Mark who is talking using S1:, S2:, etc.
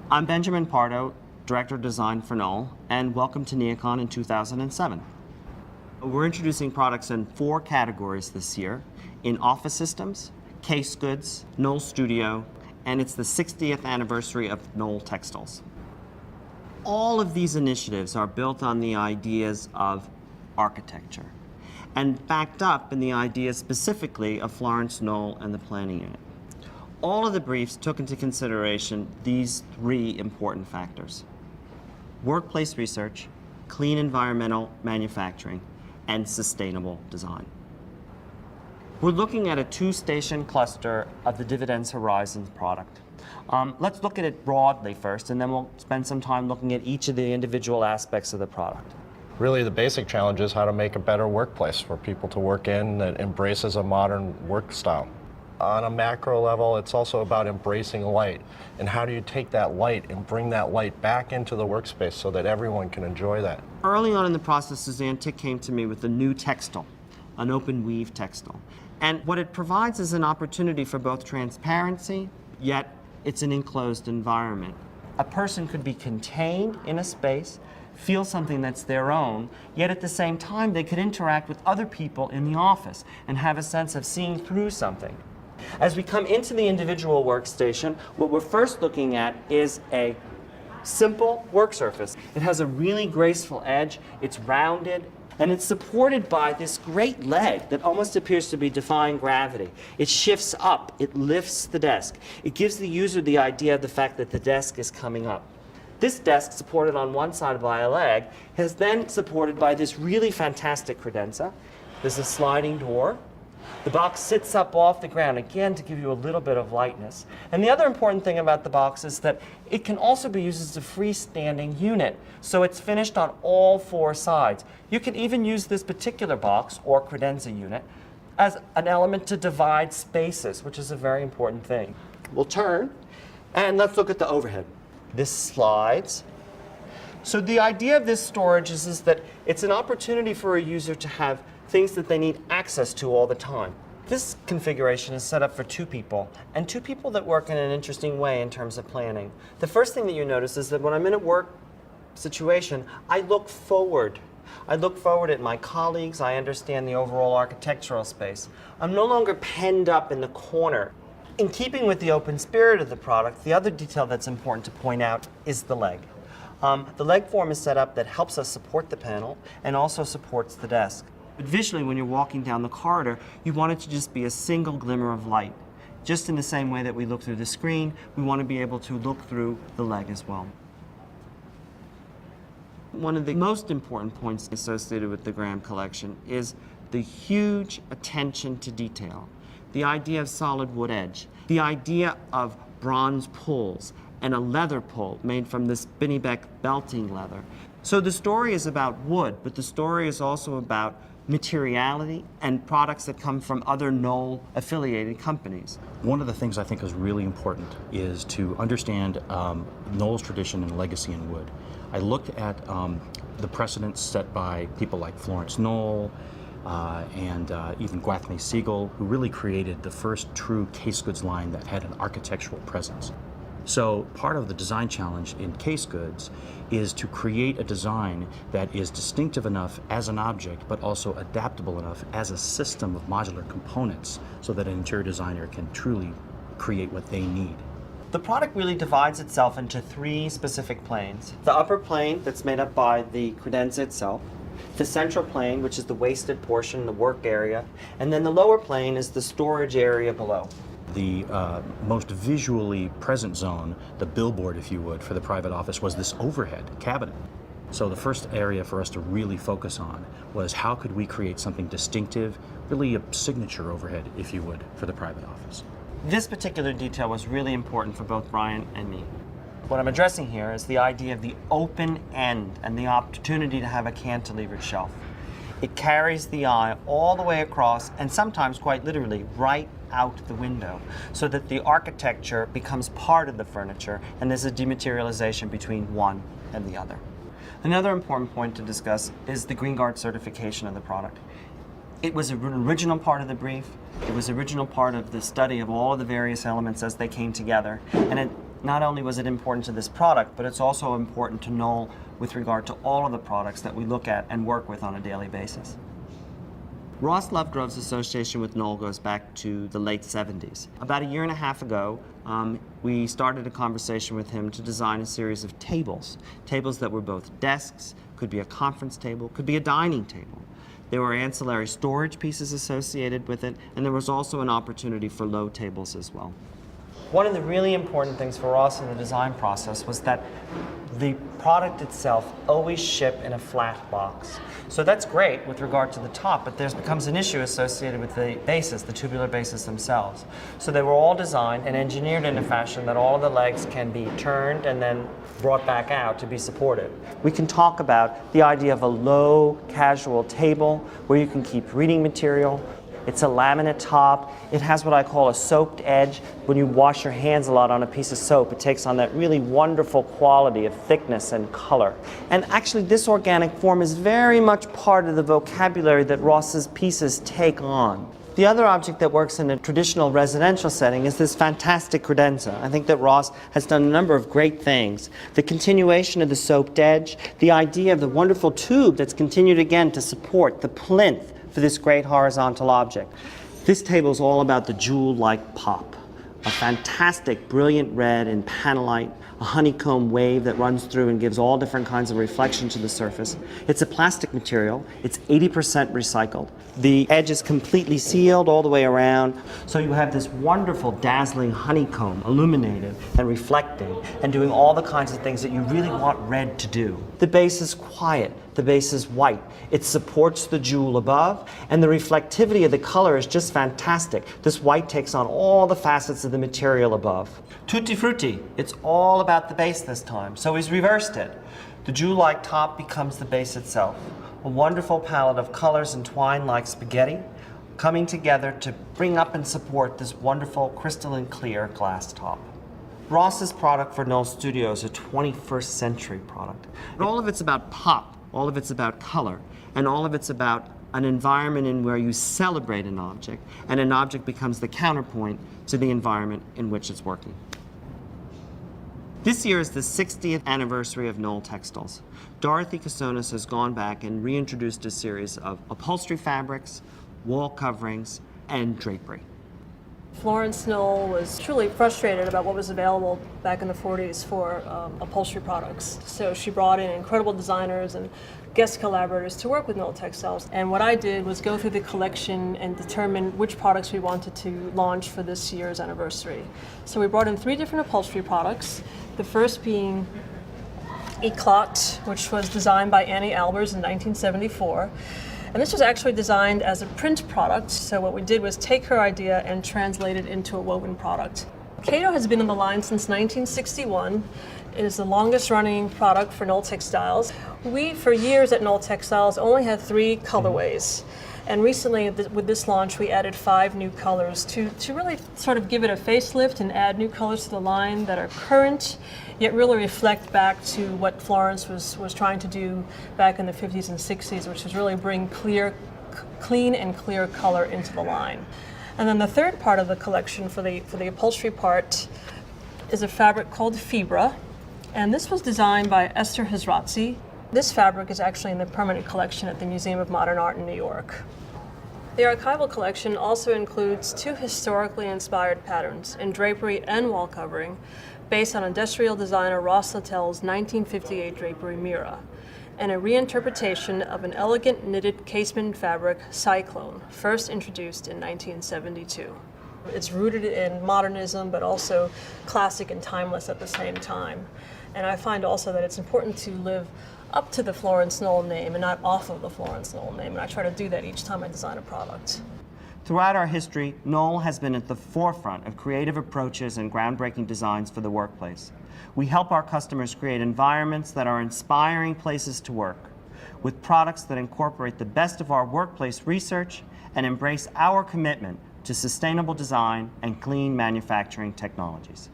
S1: I'm Benjamin Pardo, Director of Design for Knoll, and welcome to NeoCon in 2007. We're introducing products in 4 categories this year: in office systems, case goods, Knoll Studio, and it's the 60th anniversary of Knoll Textiles. All of these initiatives are built on the ideas of architecture and backed up in the ideas specifically of Florence Knoll and the planning unit. All of the briefs took into consideration these 3 important factors: workplace research, clean environmental manufacturing, and sustainable design. We're looking at a 2-station cluster of the Dividends Horizons product. Let's look at it broadly first, and then we'll spend some time looking at each of the individual aspects of the product.
S2: Really, the basic challenge is how to make a better workplace for people to work in that embraces a modern work style. On a macro level, it's also about embracing light. And how do you take that light and bring that light back into the workspace so that everyone can enjoy that?
S1: Early on in the process, Suzanne Tick came to me with a new textile, an open weave textile. And what it provides is an opportunity for both transparency, yet it's an enclosed environment. A person could be contained in a space, feel something that's their own, yet at the same time they could interact with other people in the office and have a sense of seeing through something. As we come into the individual workstation, what we're first looking at is a simple work surface. It has a really graceful edge, it's rounded, and it's supported by this great leg that almost appears to be defying gravity. It shifts up, it lifts the desk. It gives the user the idea of the fact that the desk is coming up. This desk, supported on one side by a leg, is then supported by this really fantastic credenza. There's a sliding door. The box sits up off the ground, again, to give you a little bit of lightness. And the other important thing about the box is that it can also be used as a freestanding unit, so it's finished on all 4 sides. You can even use this particular box, or credenza unit, as an element to divide spaces, which is a very important thing. We'll turn, and let's look at the overhead. This slides. So the idea of this storage is that it's an opportunity for a user to have things that they need access to all the time. This configuration is set up for 2 people, and 2 people that work in an interesting way in terms of planning. The first thing that you notice is that when I'm in a work situation, I look forward. I look forward at my colleagues, I understand the overall architectural space. I'm no longer penned up in the corner. In keeping with the open spirit of the product, the other detail that's important to point out is the leg. The leg form is set up that helps us support the panel and also supports the desk. But visually, when you're walking down the corridor, you want it to just be a single glimmer of light. Just in the same way that we look through the screen, we want to be able to look through the leg as well. One of the most important points associated with the Graham collection is the huge attention to detail. The idea of solid wood edge, the idea of bronze pulls, and a leather pull made from this Spinnebeck belting leather. So the story is about wood, but the story is also about materiality and products that come from other Knoll affiliated companies.
S3: One of the things I think is really important is to understand Knoll's tradition and legacy in wood. I looked at the precedents set by people like Florence Knoll and even Gwathmey Siegel, who really created the first true case goods line that had an architectural presence. So part of the design challenge in case goods is to create a design that is distinctive enough as an object, but also adaptable enough as a system of modular components so that an interior designer can truly create what they need.
S1: The product really divides itself into 3 specific planes. The upper plane that's made up by the credenza itself, the central plane, which is the wasted portion, the work area, and then the lower plane is the storage area below.
S3: The most visually present zone, the billboard, if you would, for the private office was this overhead cabinet. So the first area for us to really focus on was how could we create something distinctive, really a signature overhead, if you would, for the private office.
S1: This particular detail was really important for both Brian and me. What I'm addressing here is the idea of the open end and the opportunity to have a cantilevered shelf. It carries the eye all the way across, and sometimes quite literally right out the window, so that the architecture becomes part of the furniture and there's a dematerialization between one and the other. Another important point to discuss is the Green Guard certification of the product. It was an original part of the brief. It was original part of the study of all of the various elements as they came together. And not only was it important to this product, but it's also important to Knoll with regard to all of the products that we look at and work with on a daily basis. Ross Lovegrove's association with Knoll goes back to the late 70s. About a year and a half ago, we started a conversation with him to design a series of tables. Tables that were both desks, could be a conference table, could be a dining table. There were ancillary storage pieces associated with it, and there was also an opportunity for low tables as well. One of the really important things for us in the design process was that the product itself always shipped in a flat box. So that's great with regard to the top, but there becomes an issue associated with the bases, the tubular bases themselves. So they were all designed and engineered in a fashion that all of the legs can be turned and then brought back out to be supported. We can talk about the idea of a low casual table where you can keep reading material. It's a laminate top. It has what I call a soaped edge. When you wash your hands a lot on a piece of soap, it takes on that really wonderful quality of thickness and color. And actually, this organic form is very much part of the vocabulary that Ross's pieces take on. The other object that works in a traditional residential setting is this fantastic credenza. I think that Ross has done a number of great things. The continuation of the soaped edge, the idea of the wonderful tube that's continued again to support the plinth for this great horizontal object. This table is all about the jewel-like pop. A fantastic, brilliant red in panelite, a honeycomb wave that runs through and gives all different kinds of reflection to the surface. It's a plastic material. It's 80% recycled. The edge is completely sealed all the way around. So you have this wonderful, dazzling honeycomb, illuminated and reflecting, and doing all the kinds of things that you really want red to do. The base is quiet. The base is white. It supports the jewel above, and the reflectivity of the color is just fantastic. This white takes on all the facets of the material above. Tutti frutti. It's all about the base this time, so he's reversed it. The jewel-like top becomes the base itself. A wonderful palette of colors entwined like spaghetti, coming together to bring up and support this wonderful crystalline clear glass top. Ross's product for Knoll Studio is a 21st century product. All of it's about pop. All of it's about color, and all of it's about an environment in where you celebrate an object, and an object becomes the counterpoint to the environment in which it's working. This year is the 60th anniversary of Knoll Textiles. Dorothy Casonas has gone back and reintroduced a series of upholstery fabrics, wall coverings, and drapery.
S4: Florence Knoll was truly frustrated about what was available back in the 40s for upholstery products. So she brought in incredible designers and guest collaborators to work with Knoll Textiles. And what I did was go through the collection and determine which products we wanted to launch for this year's anniversary. So we brought in 3 different upholstery products. The first being Eclat, which was designed by Annie Albers in 1974. And this was actually designed as a print product, so what we did was take her idea and translate it into a woven product. Cato has been in the line since 1961. It is the longest running product for Knoll Textiles. We, for years at Knoll Textiles, only had 3 colorways. And recently, with this launch, we added 5 new colors to really sort of give it a facelift and add new colors to the line that are current, yet really reflect back to what Florence was trying to do back in the 50s and 60s, which was really bring clean and clear color into the line. And then the third part of the collection for the upholstery part is a fabric called Fibra, and this was designed by Esther Hizrazi. This fabric is actually in the permanent collection at the Museum of Modern Art in New York. The archival collection also includes 2 historically inspired patterns in drapery and wall covering based on industrial designer Ross Littell's 1958 drapery Mira, and a reinterpretation of an elegant knitted casement fabric, Cyclone, first introduced in 1972. It's rooted in modernism, but also classic and timeless at the same time. And I find also that it's important to live up to the Florence Knoll name and not off of the Florence Knoll name, and I try to do that each time I design a product.
S1: Throughout our history, Knoll has been at the forefront of creative approaches and groundbreaking designs for the workplace. We help our customers create environments that are inspiring places to work, with products that incorporate the best of our workplace research and embrace our commitment to sustainable design and clean manufacturing technologies.